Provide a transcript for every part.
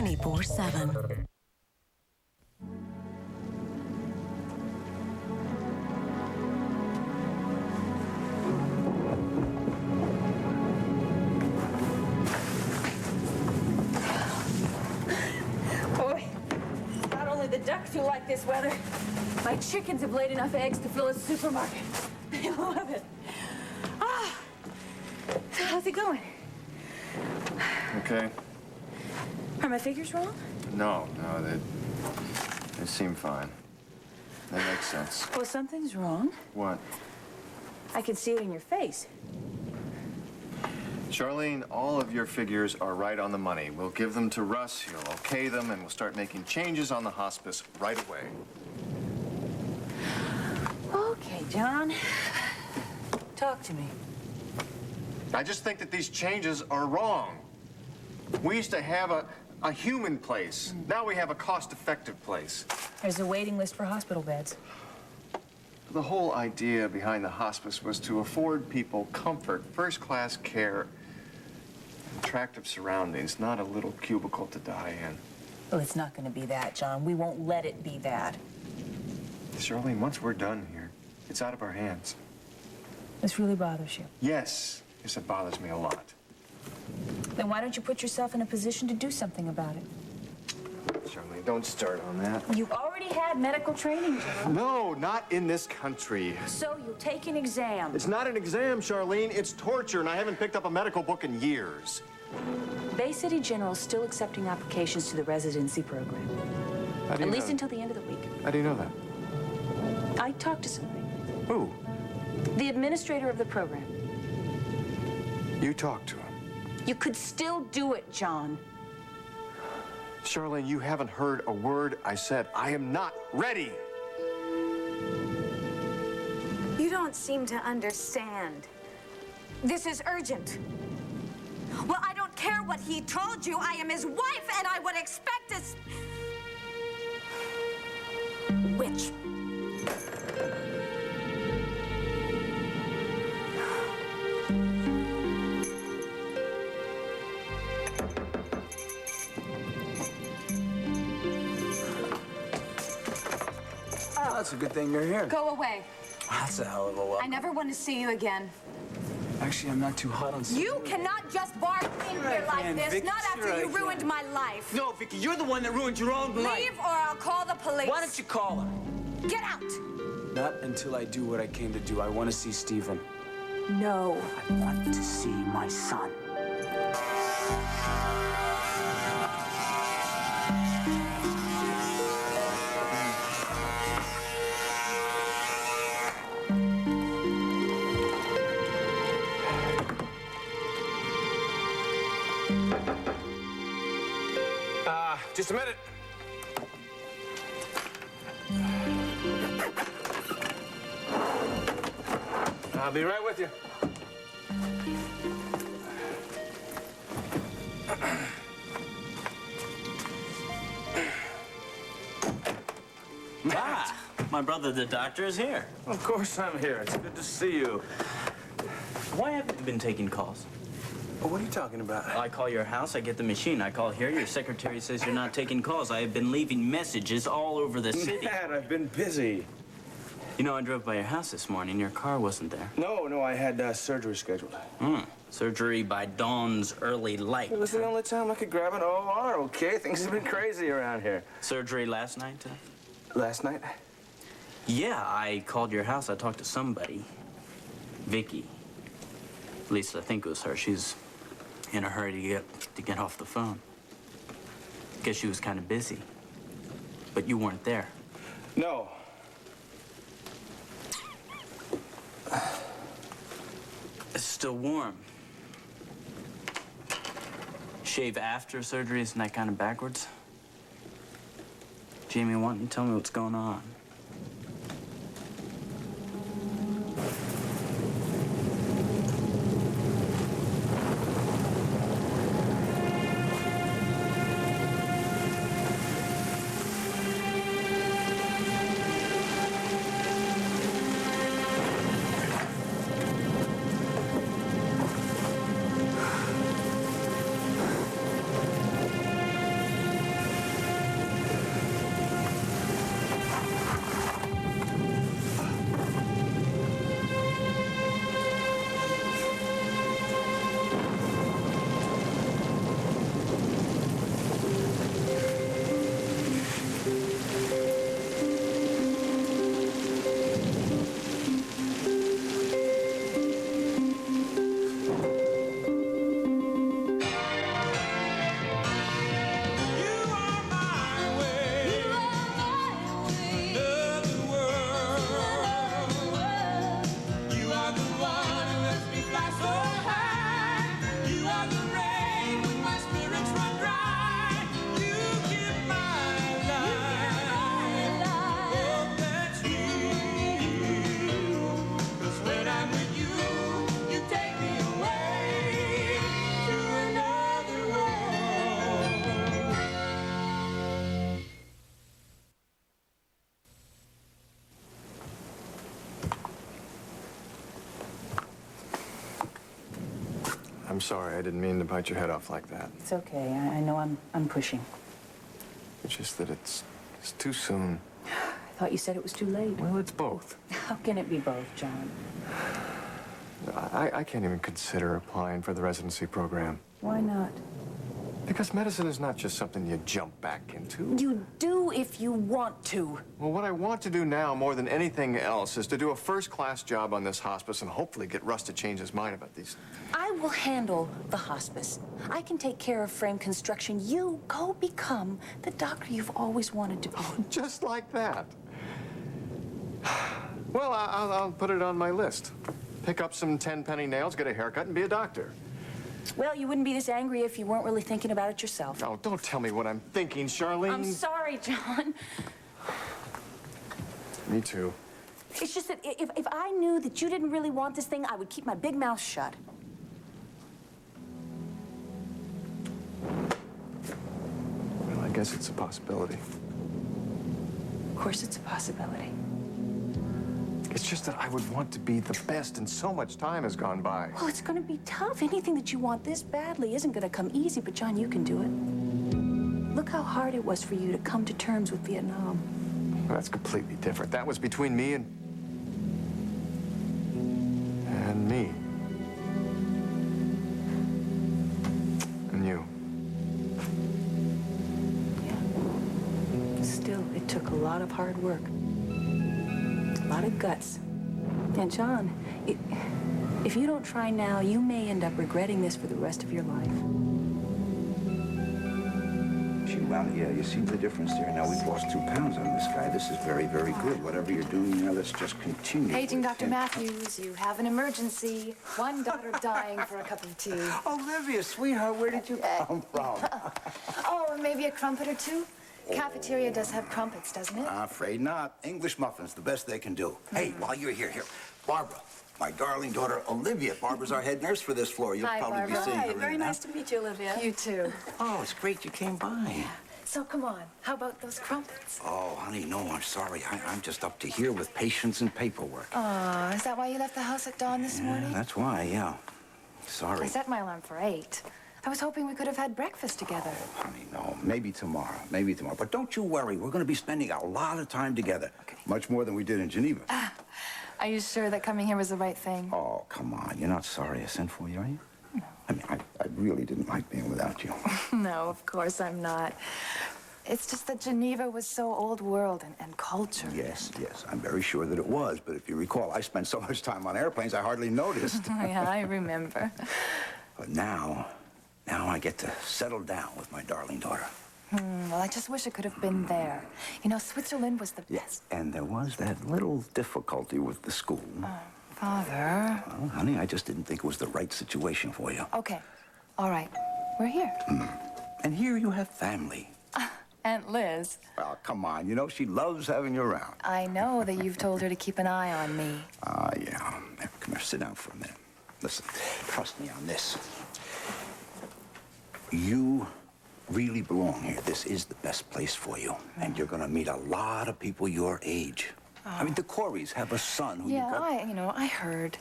24/7. Boy, not only the ducks who like this weather, my chickens have laid enough eggs to fill a supermarket. They love it. Ah, so how's it going? Okay. Are my figures wrong? No, they seem fine. They make sense. Well, something's wrong. What? I can see it in your face. Charlene, all of your figures are right on the money. We'll give them to Russ, he'll okay them, and we'll start making changes on the hospice right away. Okay, John. Talk to me. I just think that these changes are wrong. We used to have a human place. Now we have a cost-effective place. There's a waiting list for hospital beds. The whole idea behind the hospice was to afford people comfort, first-class care, attractive surroundings, not a little cubicle to die in. Well, it's not going to be that, John. We won't let it be that. Charlene, once we're done here, it's out of our hands. This really bothers you. Yes, it bothers me a lot. Then why don't you put yourself in a position to do something about it? Charlene, don't start on that. You've already had medical training, John. No, not in this country. So you'll take an exam. It's not an exam, Charlene. It's torture, and I haven't picked up a medical book in years. Bay City General's still accepting applications to the residency program. How do you At know least that? until the end of the week. How do you know that? I talked to somebody. Who? The administrator of the program. You talked to him. You could still do it, John. Charlene, you haven't heard a word I said. I am not ready. You don't seem to understand. This is urgent. Well, I don't care what he told you. I am his wife, and I would expect this... Witch. That's a good thing you're here. Go away. That's a hell of a welcome. I never want to see you again. Actually, I'm not too hot on seeing You cannot just barge in here like can, this, Vicky, not after sure you I can. ruined my life. No, Vicky, you're the one that ruined your own life. Leave or I'll call the police. Why don't you call her? Get out! Not until I do what I came to do. I want to see Stephen. No. I want to see my son. Just a minute. I'll be right with you. Ah, my brother, the doctor, is here. Of course I'm here. It's good to see you. Why haven't you been taking calls? What are you talking about? I call your house, I get the machine. I call here, your secretary says you're not taking calls. I have been leaving messages all over the city. Dad, I've been busy. You know, I drove by your house this morning. Your car wasn't there. No, I had surgery scheduled. Surgery by dawn's early light. It was the only time I could grab an OR, okay? Things have been crazy around here. Surgery last night, too? Last night? Yeah, I called your house. I talked to somebody. Vicky. At least I think it was her. She's in a hurry to get off the phone. Guess she was kind of busy. But you weren't there. No. It's still warm. Shave after surgery, isn't that kind of backwards? Jamie, why don't you tell me what's going on? sorry. I didn't mean to bite your head off like that. It's okay. I know I'm pushing. It's just that it's too soon. I thought you said it was too late. Well, it's both. How can it be both, John? I can't even consider applying for the residency program. Why not? Because medicine is not just something you jump back into. You do if you want to. Well, what I want to do now more than anything else is to do a first-class job on this hospice and hopefully get Russ to change his mind about these. I will handle the hospice. I can take care of frame construction. You go become the doctor you've always wanted to be. Just like that. Well, I'll put it on my list. Pick up some 10-penny nails, get a haircut, and be a doctor. Well, you wouldn't be this angry if you weren't really thinking about it yourself. Oh, don't tell me what I'm thinking, Charlene. I'm sorry, John. Me too. It's just that if I knew that you didn't really want this thing, I would keep my big mouth shut. Well, I guess it's a possibility. Of course it's a possibility. It's just that I would want to be the best, and so much time has gone by. Well, it's going to be tough. Anything that you want this badly isn't going to come easy, but John, you can do it. Look how hard it was for you to come to terms with Vietnam. Well, that's completely different. That was between me and me. And you. Yeah. Still, it took a lot of hard work. A lot of guts. And John, if you don't try now, you may end up regretting this for the rest of your life. Gee, well, yeah, you see the difference there. Now we've lost 2 pounds on this guy. This is very, very good. Whatever you're doing now, let's just continue. Paging with Dr. him. Matthews, you have an emergency. One daughter dying for a cup of tea. Olivia, sweetheart, where did you come from? Oh, or maybe a crumpet or two? Cafeteria does have crumpets, doesn't it? I'm afraid not. English muffins, the best they can do. Hey, while you're here, Barbara, my darling daughter Olivia. Barbara's our head nurse for this floor. You'll Hi, probably Barbara. be seeing her. Hi, in very a nice minute. to meet you, Olivia. You too. Oh, it's great you came by. So come on, how about those crumpets? Oh, honey, no, I'm sorry. I'm just up to here with patients and paperwork. Oh, is that why you left the house at dawn this morning? That's why, yeah. Sorry. I set my alarm for 8. I was hoping we could have had breakfast together. Honey, no. Maybe tomorrow. Maybe tomorrow. But don't you worry. We're going to be spending a lot of time together. Okay. Much more than we did in Geneva. Are you sure that coming here was the right thing? Oh, come on. You're not sorry I sent for you, are you? No. I mean, I really didn't like being without you. No, of course I'm not. It's just that Geneva was so old world and culture. Yes. I'm very sure that it was. But if you recall, I spent so much time on airplanes, I hardly noticed. Yeah, I remember. But now I get to settle down with my darling daughter. Well, I just wish it could have been there. You know, Switzerland was the best. And there was that little difficulty with the school. Father. Well, honey, I just didn't think it was the right situation for you. Okay. All right. We're here. And here you have family. Aunt Liz. Well, come on. You know, she loves having you around. I know that you've told her to keep an eye on me. Yeah. Here, come here, sit down for a minute. Listen, trust me on this. You really belong here. This is the best place for you. And you're gonna meet a lot of people your age. I mean, the Coreys have a son who Yeah, you got... I heard.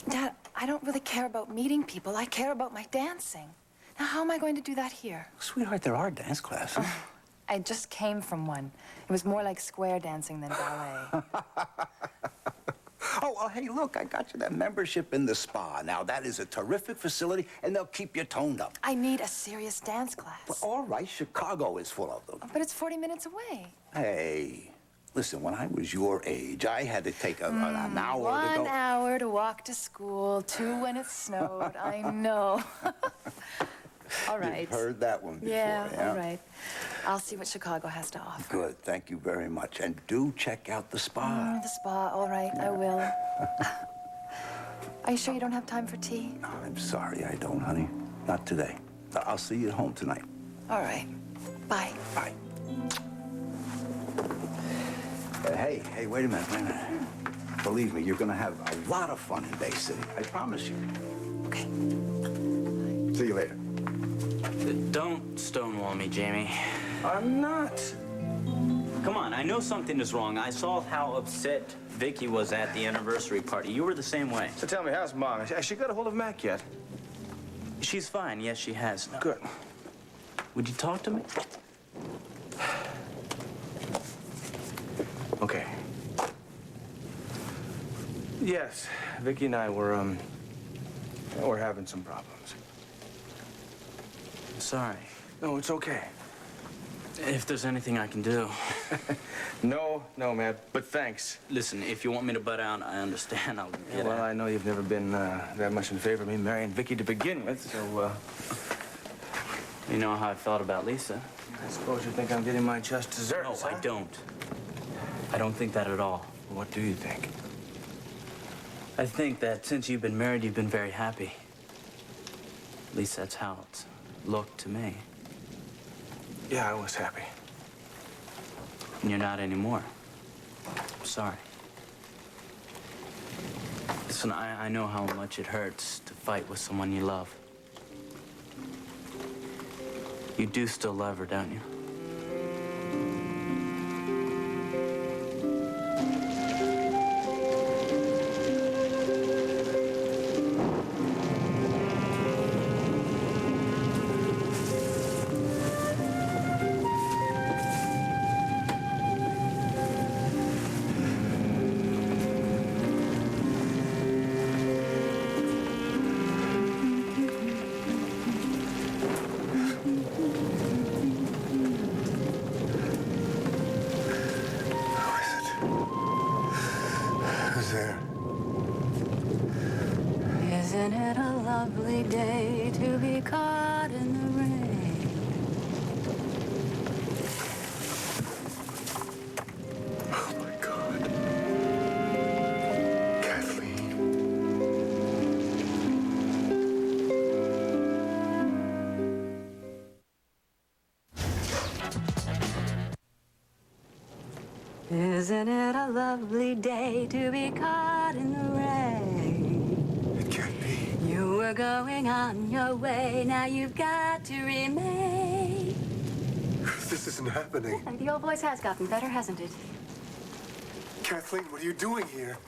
Dad, I don't really care about meeting people. I care about my dancing. Now, how am I going to do that here? Sweetheart, there are dance classes. I just came from one. It was more like square dancing than ballet. Oh, well, hey, look, I got you that membership in the spa. Now, that is a terrific facility, and they'll keep you toned up. I need a serious dance class. Well, all right, Chicago is full of them. But it's 40 minutes away. Hey, listen, when I was your age, I had to take an hour to go. 1 hour to walk to school, 2 when it snowed. I know. All right. You've heard that one before, Yeah, all right. I'll see what Chicago has to offer. Good, thank you very much. And do check out the spa. The spa, all right, I will. Are you sure you don't have time for tea? No, I'm sorry, I don't, honey. Not today. I'll see you at home tonight. All right. Bye. Bye. Hey, wait a minute. Believe me, you're gonna have a lot of fun in Bay City. I promise you. Okay. See you later. Don't stonewall me, Jamie. I'm not. Come on, I know something is wrong. I saw how upset Vicky was at the anniversary party. You were the same way. So tell me, how's Mom? Has she got a hold of Mac yet? She's fine. Yes, she has. No. Good. Would you talk to me? Okay. Yes, Vicky and I we're having some problems. Sorry. No, it's okay. If there's anything I can do. No, man, but thanks. Listen, if you want me to butt out, I understand. I'll get Well, out. I know you've never been that much in favor of me marrying Vicky to begin with, so, You know how I felt about Lisa. I suppose you think I'm getting my just No, desserts, I huh? don't. I don't think that at all. What do you think? I think that since you've been married, you've been very happy. At least that's how it's looked to me. Yeah, I was happy. And you're not anymore. I'm sorry. Listen, I know how much it hurts to fight with someone you love. You do still love her, don't you? Who's there? Isn't it a lovely day to be caught in the rain? Oh, my God. Kathleen. Isn't it a lovely day to be caught in the rain? It can't be. You were going on your way, now you've got to remain. This isn't happening. The old voice has gotten better, hasn't it? Kathleen, what are you doing here?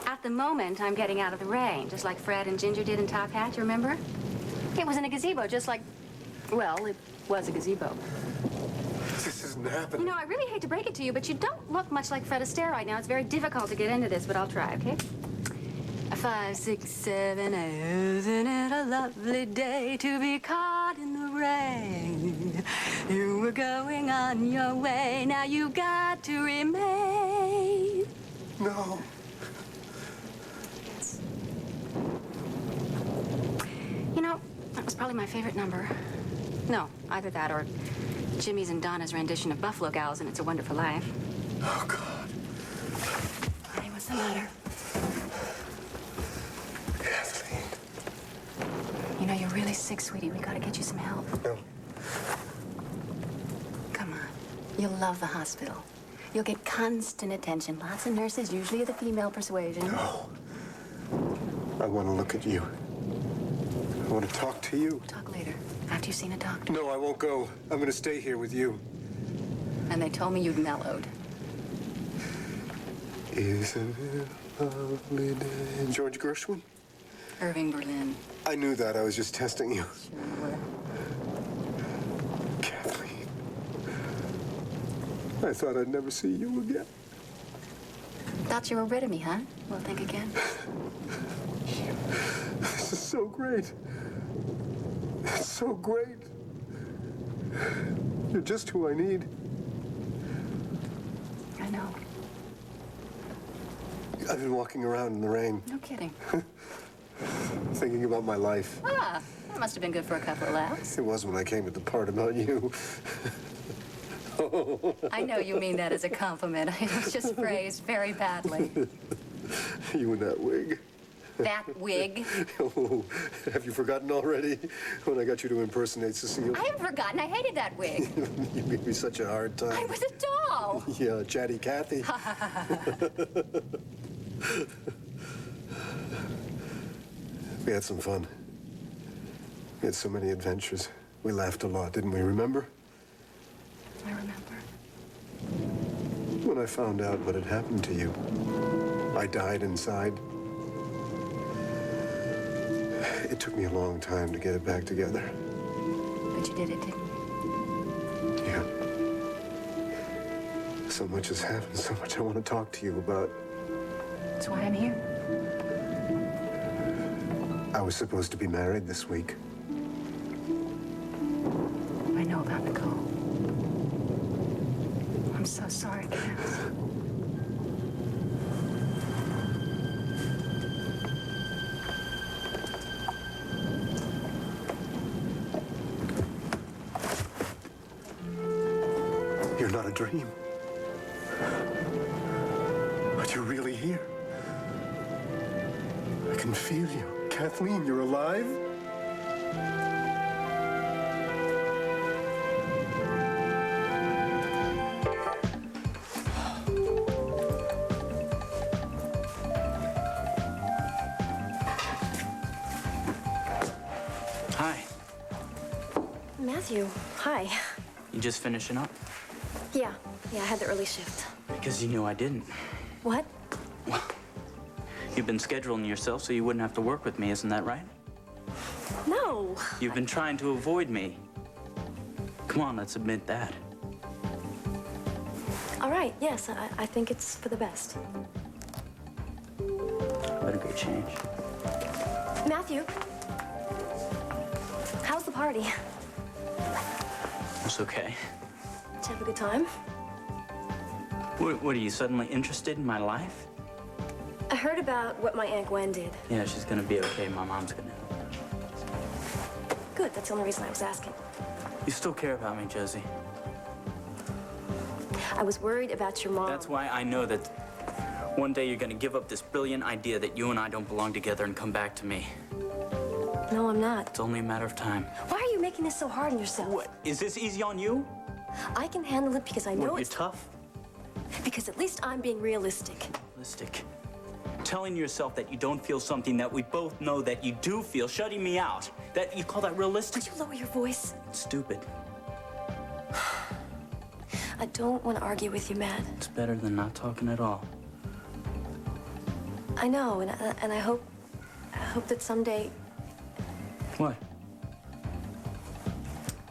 At the moment, I'm getting out of the rain, just like Fred and Ginger did in Top Hat, you remember? It was in a gazebo, just like, well, it was a gazebo. This isn't happening. You know, I really hate to break it to you, but you don't look much like Fred Astaire right now. It's very difficult to get into this, but I'll try, okay? 5, 6, 7, isn't it a lovely day to be caught in the rain? You were going on your way, now you got to remain. No. You know, that was probably my favorite number. No, either that or Jimmy's and Donna's rendition of Buffalo Gals and It's a Wonderful Life. Oh, God. Honey, what's the matter? Kathleen. You know, you're really sick, sweetie. We gotta get you some help. No. Come on. You'll love the hospital. You'll get constant attention. Lots of nurses, usually of the female persuasion. No. I want to look at you. I want to talk to you. Talk later, after you've seen a doctor. No, I won't go. I'm going to stay here with you. And they told me you'd mellowed. Isn't it a lovely day? George Gershwin? Irving Berlin. I knew that. I was just testing you. Sure you were. Kathleen. I thought I'd never see you again. Thought you were rid of me, huh? Well, think again. This is so great. It's so great. You're just who I need. I know. I've been walking around in the rain, No kidding. thinking about my life. Ah, that must have been good for a couple of laughs. It was when I came to the part about you. I know you mean that as a compliment. It was just phrased very badly. You and that wig. That wig. Oh, have you forgotten already? When I got you to impersonate Cecile? I haven't forgotten. I hated that wig. You gave me such a hard time. I was a doll. Yeah, Chatty Cathy. We had some fun. We had so many adventures. We laughed a lot, didn't we? Remember? I remember. When I found out what had happened to you, I died inside. It took me a long time to get it back together. But you did it, didn't you? Yeah. So much has happened, so much I want to talk to you about. That's why I'm here. I was supposed to be married this week. I know about Nicole. I'm so sorry, Cass. You're not a dream. But you're really here. I can feel you. Kathleen, you're alive? Hi. Matthew, hi. You just finishing up? Yeah, I had the early shift. Because you knew I didn't. What? You've been scheduling yourself so you wouldn't have to work with me, isn't that right? No. You've been trying to avoid me. Come on, let's admit that. All right, yes, I think it's for the best. Better be a change. Matthew, how's the party? It's okay. Did you have a good time? What, are you suddenly interested in my life? I heard about what my Aunt Gwen did. Yeah, she's gonna be okay. My mom's gonna. Good, that's the only reason I was asking. You still care about me, Josie. I was worried about your mom. That's why I know that one day you're gonna give up this brilliant idea that you and I don't belong together and come back to me. No, I'm not. It's only a matter of time. Why are you making this so hard on yourself? What? Is this easy on you? I can handle it because I know What, it's you're tough? Because at least I'm being realistic. Realistic. Telling yourself that you don't feel something that we both know that you do feel, shutting me out. That you call that realistic? Could you lower your voice? It's stupid. I don't want to argue with you, Matt. It's better than not talking at all. I know, and I hope that someday What?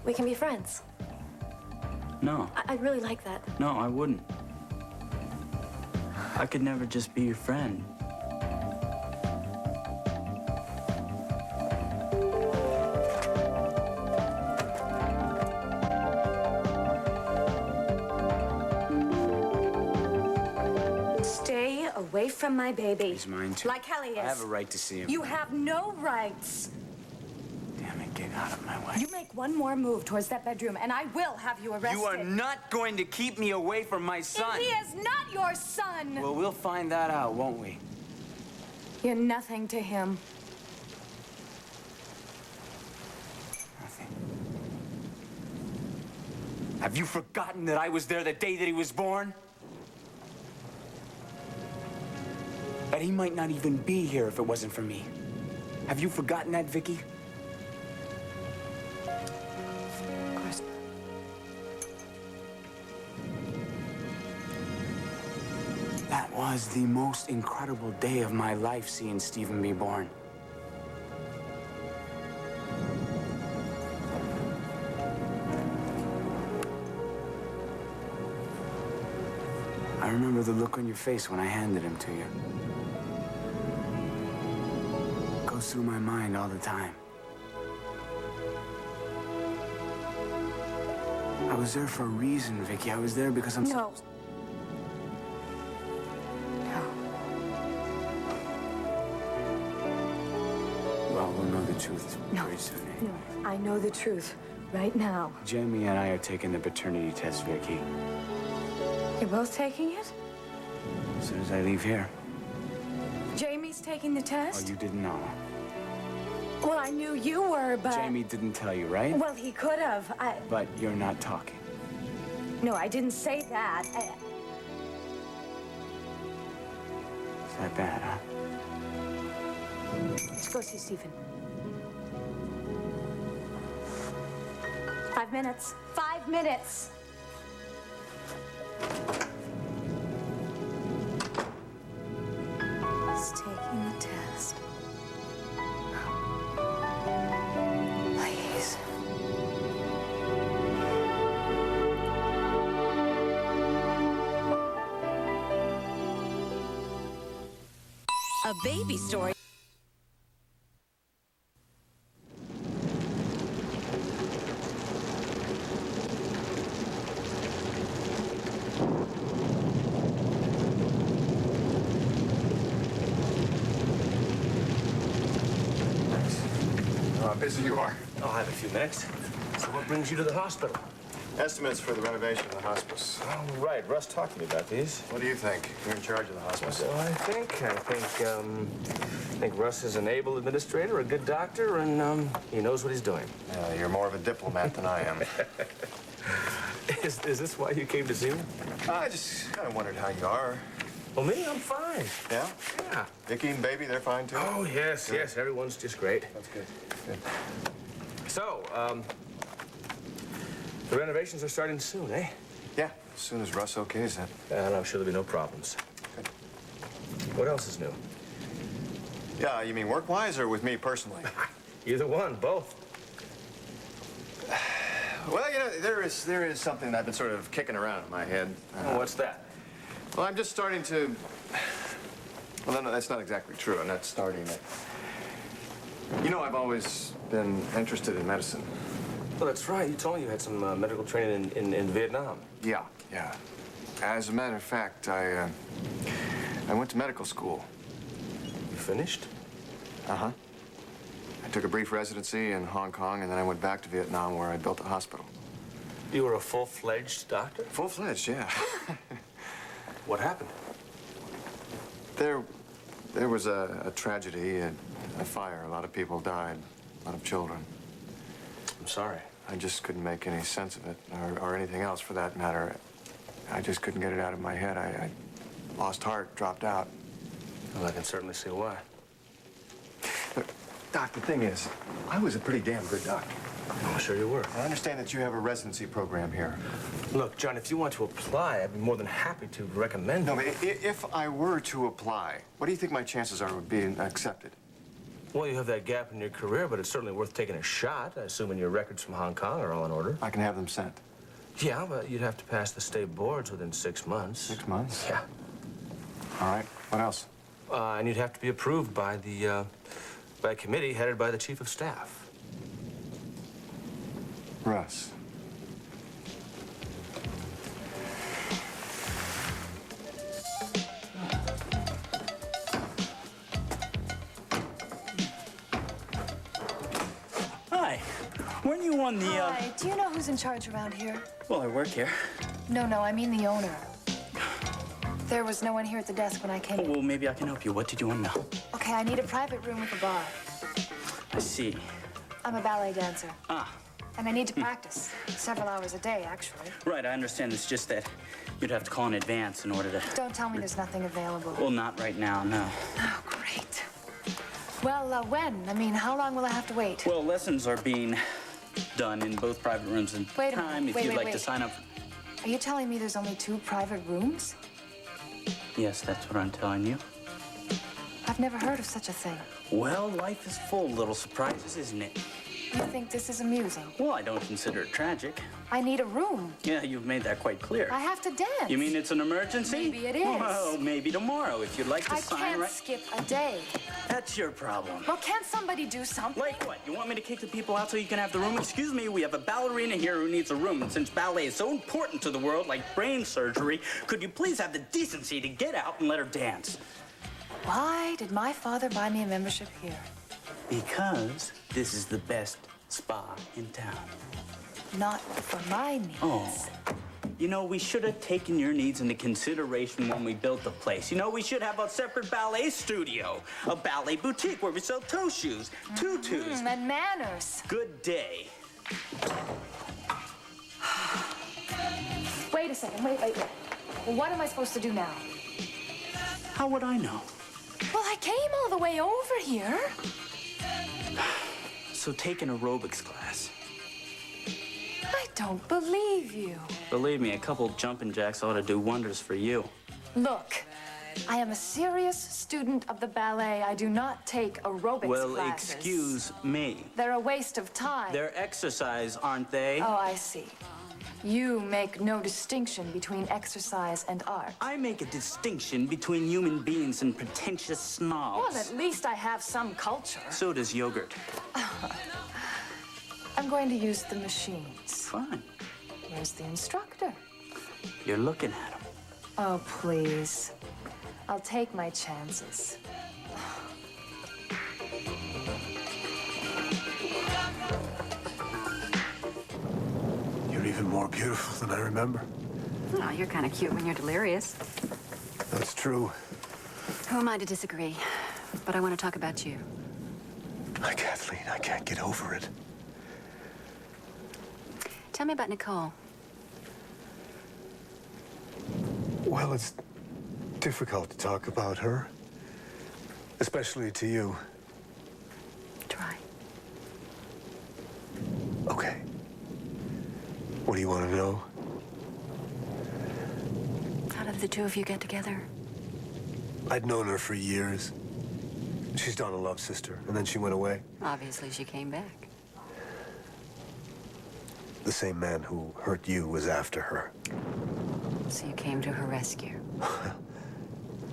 we can be friends. No. I'd really like that. No, I wouldn't. I could never just be your friend. Stay away from my baby. He's mine too. Like Kelly is. I have a right to see him. You have no rights. Damn it, get out of my way. You make one more move towards that bedroom, and I will have you arrested. You are not going to keep me away from my son. He is not your son. Well, we'll find that out, won't we? You're nothing to him. Nothing. Have you forgotten that I was there the day that he was born? That he might not even be here if it wasn't for me. Have you forgotten that, Vicky? Of course. That was the most incredible day of my life, seeing Stephen be born. I remember the look on your face when I handed him to you. It goes through my mind all the time. I was there for a reason, Vicky. I was there because I'm No. Well, we'll know the truth No. very soon. No, I know the truth right now. Jamie and I are taking the paternity test, Vicky. You're both taking it? As soon as I leave here. Jamie's taking the Oh, test? you didn't know. Well, I knew you were, but... Jamie didn't tell you, right? Well, he could have. But you're not talking. No, I didn't say that. Is that bad, huh? Let's go see Stephen. 5 minutes. 5 minutes. He's taking the test. A baby story. How busy you are. I'll have a few minutes. So what brings you to the hospital? Estimates for the renovation of the hospice. Oh, right. Russ talked to me about these. What do you think? You're in charge of the hospice. So I think Russ is an able administrator, a good doctor, and he knows what he's doing. Yeah, you're more of a diplomat than I am. Is this why you came to see me? I just kind of wondered how you are. Well, me, I'm fine. Yeah? Yeah. Vicky and baby, they're fine too? Oh, yes, Good. yes. Everyone's just great. That's good. Good. So, the renovations are starting soon, eh? Yeah, as soon as Russ okays it. And I'm sure there'll be no problems. Good. What else is new? Yeah, you mean work-wise or with me personally? Either one, both. Well, you know, there is something I've been sort of kicking around in my head. Oh, what's that? Well, I'm just starting to... Well, no, that's not exactly true. I'm not starting it. You know, I've always been interested in medicine. Well, that's right. You told me you had some medical training in Vietnam. Yeah, yeah. As a matter of fact, I went to medical school. You finished? Uh-huh. I took a brief residency in Hong Kong, and then I went back to Vietnam, where I built a hospital. You were a full-fledged doctor? Full-fledged, yeah. What happened? There was a tragedy, a fire. A lot of people died, a lot of children. I'm sorry. I just couldn't make any sense of it, or anything else for that matter. I just couldn't get it out of my head. I lost heart, dropped out. Well, I can certainly see why. Look, Doc, the thing is, I was a pretty damn good doctor. I'm sure you were. I understand that you have a residency program here. Look, John, if you want to apply, I'd be more than happy to recommend No, you. but if I were to apply, what do you think my chances are of being accepted? Well, you have that gap in your career, but it's certainly worth taking a shot, assuming your records from Hong Kong are all in order. I can have them sent. Yeah, but you'd have to pass the state boards within 6 months. 6 months? Yeah. All right. What else? And you'd have to be approved by by a committee headed by the chief of staff. Russ. Hi. Weren't you on the, Hi, do you know who's in charge around here? Well, I work here. No, I mean the owner. There was no one here at the desk when I came. Oh, well, maybe I can help you. What did you want to know? Okay, I need a private room with a bar. I see. I'm a ballet dancer. Ah. And I need to practice several hours a day, actually. Right, I understand. It's just that you'd have to call in advance in order to... Don't tell me there's nothing available. Well, not right now, no. Oh, great. Well, when? I mean, how long will I have to wait? Well, lessons are being done in both private rooms in Wait a time. minute. If you'd Wait, like to sign up... Are you telling me there's only 2 private rooms? Yes, that's what I'm telling you. I've never heard of such a thing. Well, life is full of little surprises, isn't it? You think this is amusing? Well, I don't consider it tragic. I need a room. Yeah, you've made that quite clear. I have to dance. You mean it's an emergency? Maybe it is. Well, maybe tomorrow, if you'd like to I sign can't right... skip a day. That's your problem. Well, can't somebody do something? Like what? You want me to kick the people out so you can have the room? Excuse me, we have a ballerina here who needs a room, and since ballet is so important to the world, like brain surgery, could you please have the decency to get out and let her dance? Why did my father buy me a membership here? Because this is the best spa in town. Not for my needs. Oh. You know, we should have taken your needs into consideration when we built the place. You know, we should have a separate ballet studio, a ballet boutique where we sell toe shoes, tutus. And manners. Good day. Wait a second, wait. Well, what am I supposed to do now? How would I know? Well, I came all the way over here. So take an aerobics class. I don't believe you. Believe me, a couple jumping jacks ought to do wonders for you. Look, I am a serious student of the ballet. I do not take aerobics Well, classes. excuse me. They're a waste of time. They're exercise, aren't they? Oh, I see. You make no distinction between exercise and art. I make a distinction between human beings and pretentious snobs. Well, at least I have some culture. So does yogurt. I'm going to use the machines. Fine. Where's the instructor? You're looking at him. Oh, please. I'll take my chances. You're even more beautiful than I remember. Oh, you're kind of cute when you're delirious. That's true. Who am I to disagree? But I want to talk about you. Kathleen, I can't get over it. Tell me about Nicole. Well, it's difficult to talk about her. Especially to you. Try. Okay. What do you want to know? How did the two of you get together? I'd known her for years. She's Donna Love's sister, and then she went away. Obviously, she came back. The same man who hurt you was after her. So you came to her rescue.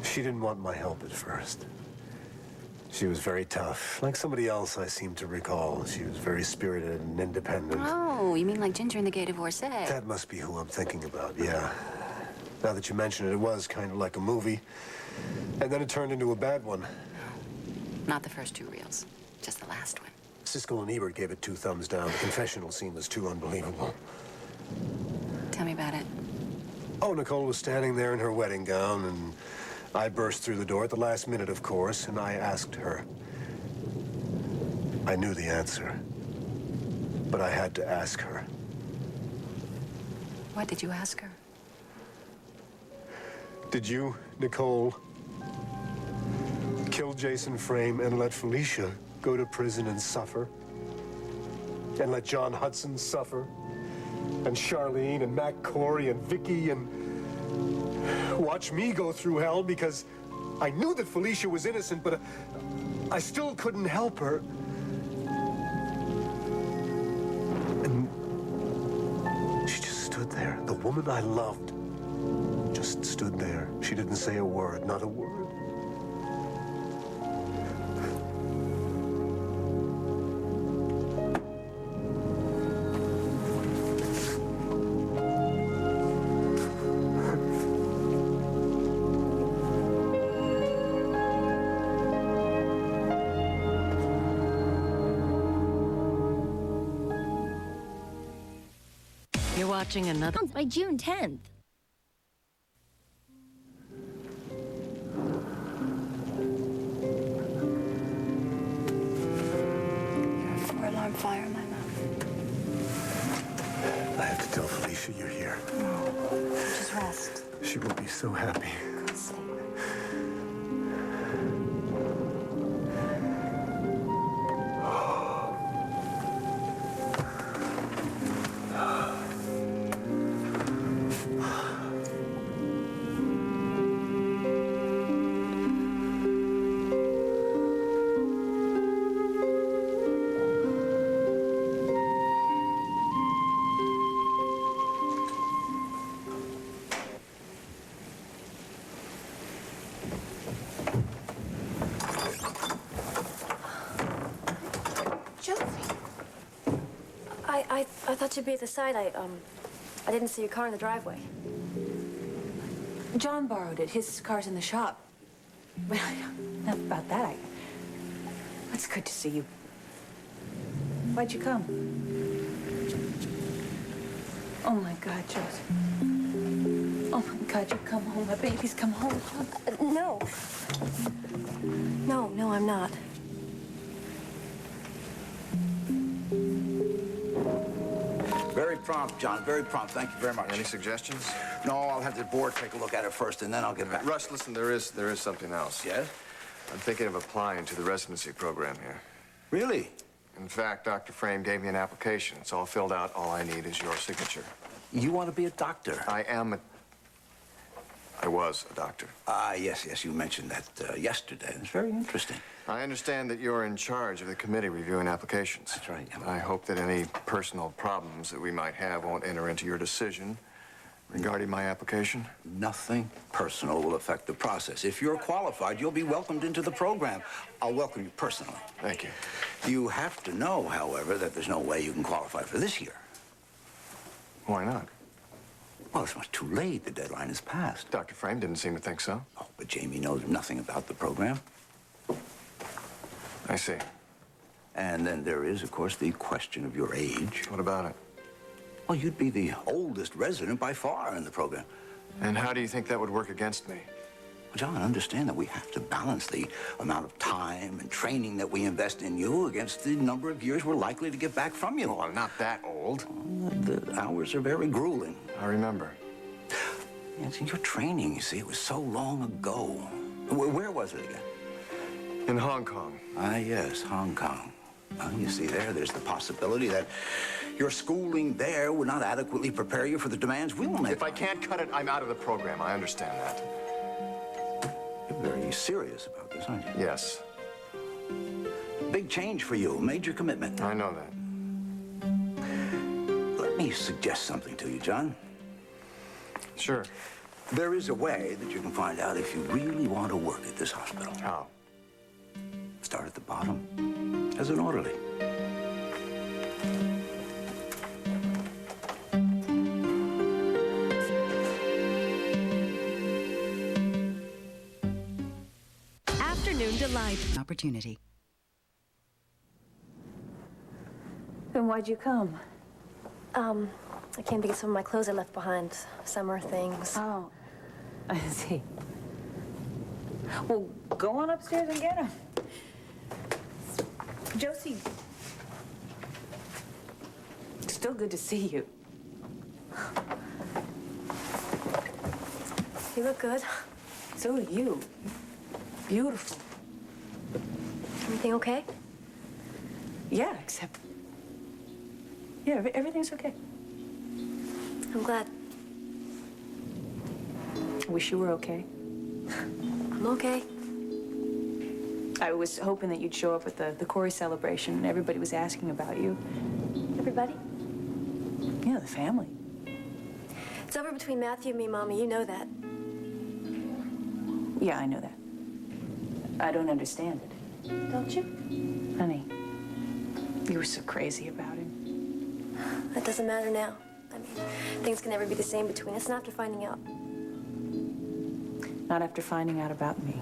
She didn't want my help at first. She was very tough. Like somebody else I seem to recall. She was very spirited and independent. Oh, you mean like Ginger in the Gay Divorcee? That must be who I'm thinking about, yeah. Now that you mention it, it was kind of like a movie. And then it turned into a bad one. Not the first two reels, just the last one. Siskel and Ebert gave it 2 thumbs down. The confessional scene was too unbelievable. Tell me about it. Oh, Nicole was standing there in her wedding gown, and I burst through the door at the last minute, of course, and I asked her. I knew the answer, but I had to ask her. What did you ask her? Did you, Nicole, kill Jason Frame and let Felicia go to prison and suffer? And let John Hudson suffer? And Charlene and Matt Corey and Vicky and watch me go through hell because I knew that Felicia was innocent, but I still couldn't help her. And she just stood there. The woman I loved just stood there. She didn't say a word, not a word. You're watching another By June 10th. You're a 4-alarm fire, my love. I have to tell Felicia you're here. No, just rest. She will be so happy. Go to sleep. I thought you'd be at the site. I didn't see your car in the driveway. John borrowed it. His car's in the shop. Well, enough about that. It's good to see you. Why'd you come? Oh, my God, Joseph. Oh, my God, you come home. My baby's come home. No. No, I'm not. Very prompt, John. Very prompt. Thank you very much. Any suggestions? No, I'll have the board take a look at it first, and then I'll get back. Russ, listen, there is something else. Yes? I'm thinking of applying to the residency program here. Really? In fact, Dr. Frame gave me an application. It's all filled out. All I need is your signature. You want to be a doctor? I am a... I was a doctor. Yes, you mentioned that yesterday. It's very interesting. I understand that you're in charge of the committee reviewing applications. That's right. I hope that any personal problems that we might have won't enter into your decision regarding my application. Nothing personal will affect the process. If you're qualified, you'll be welcomed into the program. I'll welcome you personally. Thank you. You have to know, however, that there's no way you can qualify for this year. Why not? Well, it's much too late. The deadline is passed. Dr. Frame didn't seem to think so. Oh, but Jamie knows nothing about the program. I see. And then there is, of course, the question of your age. What about it? Well, you'd be the oldest resident by far in the program. And how do you think that would work against me? Well, John, understand that we have to balance the amount of time and training that we invest in you against the number of years we're likely to get back from you. Well, I'm not that old. The hours are very grueling. I remember. Yes, your training, you see, it was so long ago. Where was it again? In Hong Kong. Yes, Hong Kong. Well, you see there's the possibility that your schooling there would not adequately prepare you for the demands we will make. If I can't cut it, I'm out of the program. I understand that. You're very serious about this, aren't you? Yes. Big change for you, major commitment. I know that. Let me suggest something to you, John. Sure. There is a way that you can find out if you really want to work at this hospital. How? Start at the bottom, as an orderly. Afternoon Delight. Opportunity. Then why'd you come? I came to get some of my clothes I left behind. Summer things. Oh, I see. Well, go on upstairs and get them. Josie, still good to see you. You look good. So do you. Beautiful. Everything okay? Yeah, except... Yeah, everything's okay. I'm glad. I wish you were okay. I'm okay. I was hoping that you'd show up at the Corey celebration, and everybody was asking about you. Everybody? Yeah, the family. It's over between Matthew and me, Mommy. You know that. Yeah, I know that. I don't understand it. Don't you? Honey, you were so crazy about him. That doesn't matter now. I mean, things can never be the same between us, not after finding out. Not after finding out about me.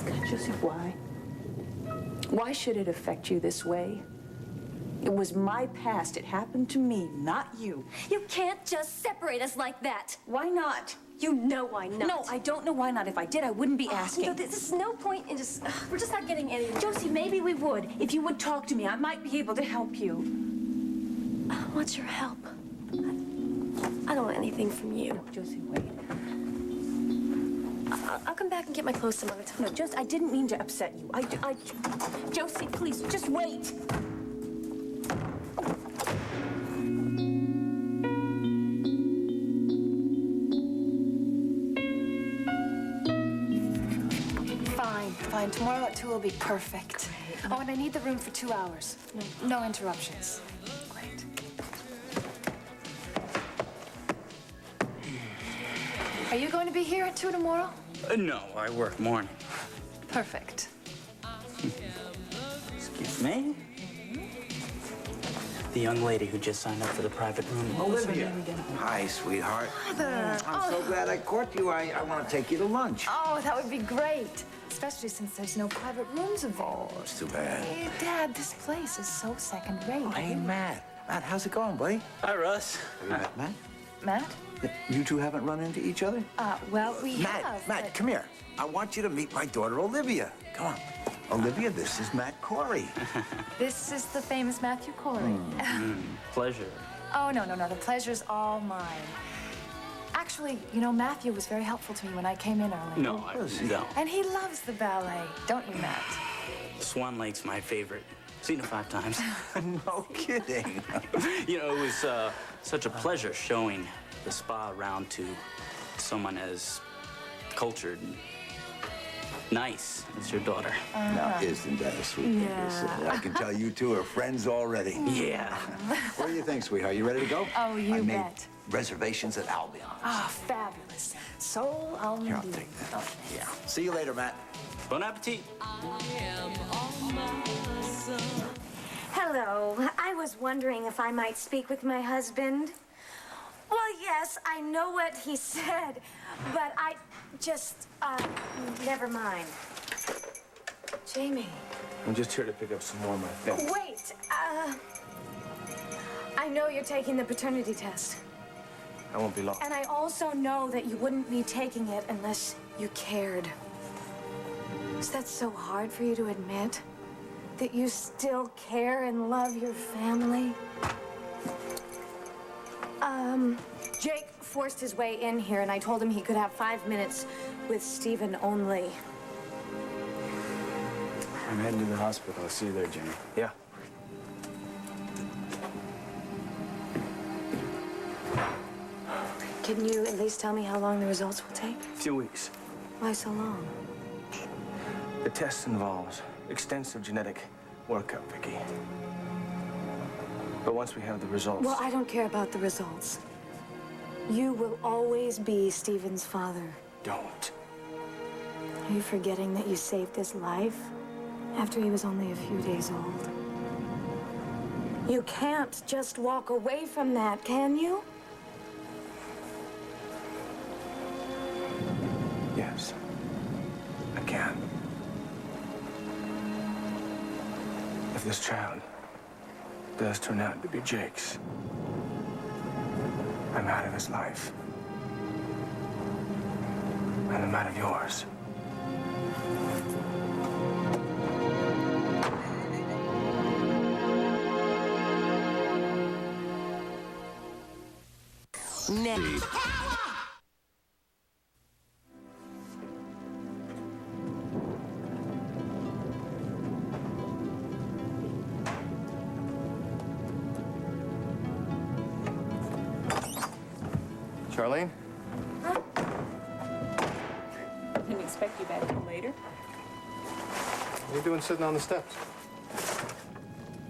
God, Josie, why? Why should it affect you this way? It was my past. It happened to me, not you. You can't just separate us like that. Why not? You know why not. No, I don't know why not. If I did, I wouldn't be asking. You know, there's no point in just... we're just not getting anywhere. Josie, maybe we would. If you would talk to me, I might be able to help you. What's your help? I don't want anything from you. Josie, wait. I'll come back and get my clothes some other time. No, Josie, I didn't mean to upset you. Josie, please, just wait. Fine. Tomorrow at 2 will be perfect. Oh, and I need the room for 2 hours. No interruptions. Great. Are you going to be here at 2 tomorrow? No, I work morning. Perfect. Excuse me? The young lady who just signed up for the private room. Olivia. Hi, sweetheart. Hi there. I'm so glad I caught you. I want to take you to lunch. Oh, that would be great. Especially since there's no private rooms available. Oh, it's too bad. Hey, Dad, this place is so second-rate. Hey, Matt. Matt, how's it going, buddy? Hi, Russ. Have you met Matt? Matt? You two haven't run into each other? Well, we have. Matt, but... come here. I want you to meet my daughter, Olivia. Come on. Olivia, this is Matt Corey. This is the famous Matthew Corey. Pleasure. Oh, no. The pleasure's all mine. Actually, you know, Matthew was very helpful to me when I came in early. No, I don't. And he loves the ballet, don't you, Matt? Swan Lake's my favorite. Seen her 5 times. No kidding. You know, it was such a pleasure showing the spa around to someone as cultured and nice as your daughter. Now, isn't that a sweet thing to say? I can tell you two are friends already. Yeah. What do you think, sweetheart? You ready to go? Oh, you I made bet. reservations at Albion's. Ah, fabulous. So I'll Here, I'll take that. Yeah. See you later, Matt. Bon appetit. Hello. I was wondering if I might speak with my husband. Well, yes, I know what he said, but I just, never mind. Jamie. I'm just here to pick up some more of my things. Wait, I know you're taking the paternity test. I won't be long. And I also know that you wouldn't be taking it unless you cared. Is that so hard for you to admit? That you still care and love your family? Jake forced his way in here, and I told him he could have 5 minutes with Stephen only. I'm heading to the hospital. I'll see you there, Jimmy. Yeah. Can you at least tell me how long the results will take? A few weeks. Why so long? The test involves extensive genetic workup, Vicky. But once we have the results... Well, I don't care about the results. You will always be Stephen's father. Don't. Are you forgetting that you saved his life after he was only a few days old? You can't just walk away from that, can you? Yes. I can. If this child does turn out to be Jake's, I'm out of his life. And I'm out of yours. Next. Charlene? Didn't expect you back till later. What are you doing sitting on the steps?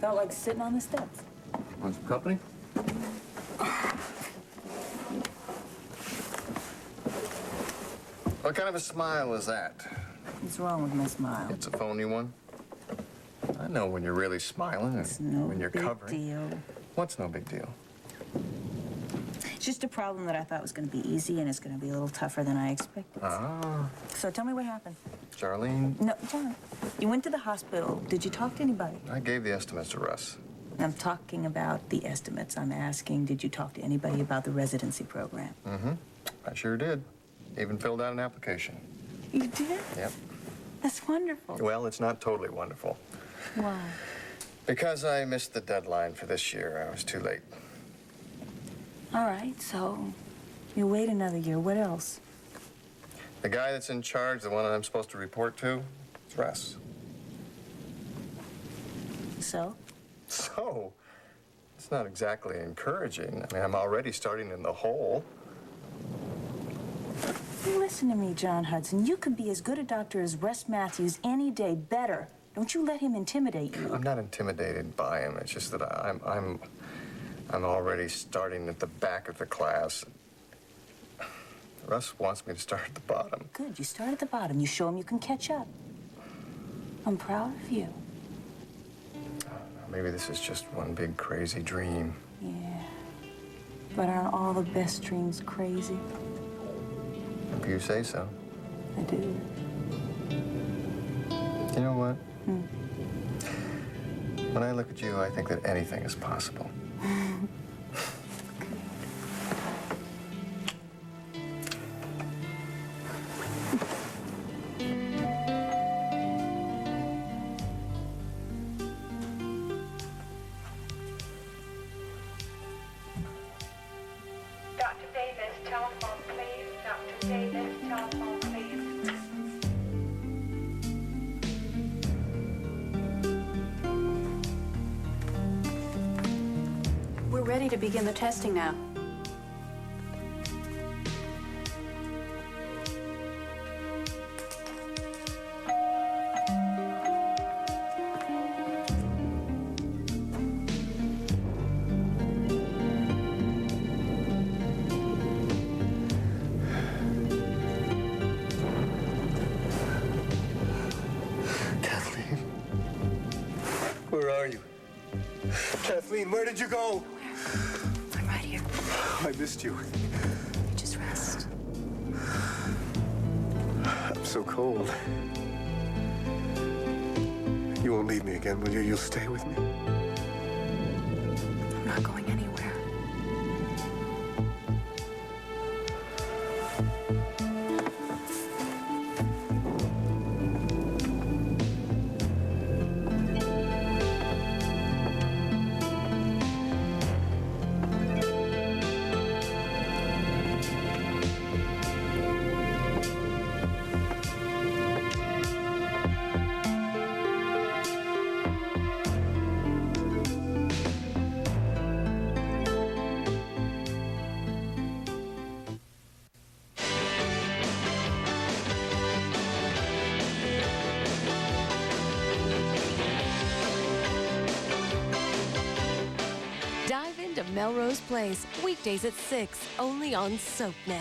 Felt like sitting on the steps. Want some company? What kind of a smile is that? What's wrong with my smile? It's a phony one. I know when you're really smiling and It's no when you're big covering. deal. What's no big deal? It's just a problem that I thought was going to be easy, and it's going to be a little tougher than I expected. Ah, So tell me what happened. Charlene, No, John, you went to the hospital. Did you talk to anybody? I gave the estimates to Russ. I'm talking about the estimates. I'm asking, did you talk to anybody about the residency program? Mm-hmm. I sure did. Even filled out an application. You did? Yep. That's wonderful. Well, it's not totally wonderful. Why? Because I missed the deadline for this year. I was too late. All right, so you wait another year. What else? The guy that's in charge, the one I'm supposed to report to, is Russ. So? So, it's not exactly encouraging. I mean, I'm already starting in the hole. Listen to me, John Hudson. You could be as good a doctor as Russ Matthews any day, better. Don't you let him intimidate you. I'm not intimidated by him. It's just that I'm already starting at the back of the class. Russ wants me to start at the bottom. Good, you start at the bottom. You show him you can catch up. I'm proud of you. Maybe this is just one big crazy dream. Yeah. But aren't all the best dreams crazy? If you say so. I do. You know what? When I look at you, I think that anything is possible. Dr. Davis, telephone, please. Dr. Davis, telephone, please. ready to begin the testing now. Kathleen. Where are you? Kathleen, where did you go? I'm right here. I missed you. Just rest. I'm so cold. You won't leave me again, will you? You'll stay with me? I'm not going anywhere. Dive into Melrose Place, weekdays at 6, only on SoapNet.